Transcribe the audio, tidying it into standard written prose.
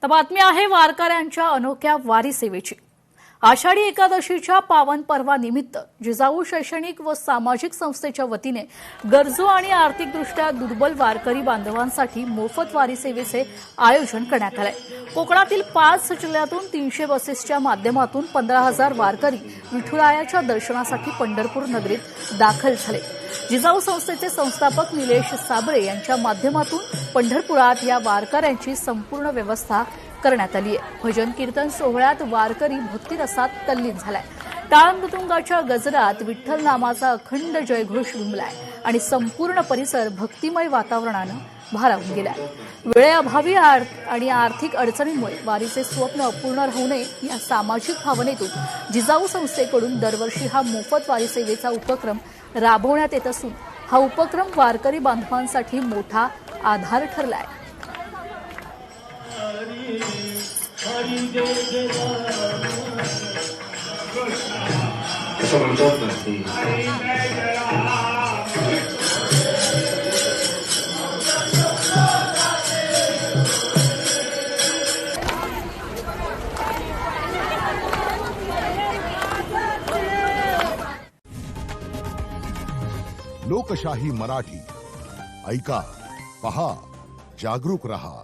तर बातमी आहे वारकऱ्यांच्या अनोख्या वारी सेवेची। आषाढी एकादशीच्या पावन पर्वानिमित्त जिजाऊ शैक्षणिक व सामाजिक संस्थेच्या वतीने गरजू आणि आर्थिकदृष्ट्या दुर्बल वारकरी बांधवांसाठी मोफत वारी सेवेचे आयोजन करण्यात आले। कोकणातील 5 जिल्ह्यातून 300 बसेसच्या माध्यमातून 15,000 वारकरी विठुरायाच्या दर्शनासाठी पंढरपूर नगरीत दाखल झाले। जिजाऊ संस्थेचे संस्थापक निलेश साबळे यांच्या माध्यमातून पंढरपुरात या वारकऱ्यांची संपूर्ण व्यवस्था करण्यात आली आहे। भजन कीर्तन सोहळ्यात वारकरी भक्तिरसात तल्लीन झालाय। टाळ मृदुंगाच्या गजरात विठ्ठल नामाचा अखंड जयघोष घुमलाय आणि संपूर्ण परिसर भक्तिमय वातावरणाने भारावून गेलाय। वेळेअभावी आणि आर्थिक अडचणींमुळे वारीचे स्वप्न अपूर्ण राहू नये या सामाजिक भावनेतून जिजाऊ संस्थेकडून दरवर्षी हा मोफत वारी सेवेचा उपक्रम राबवण्यात येत असून हा उपक्रम वारकरी बांधवांसाठी मोठा आधार ठरलाय। लोकशाही मराठी ऐका, पहा, जागरूक रहा।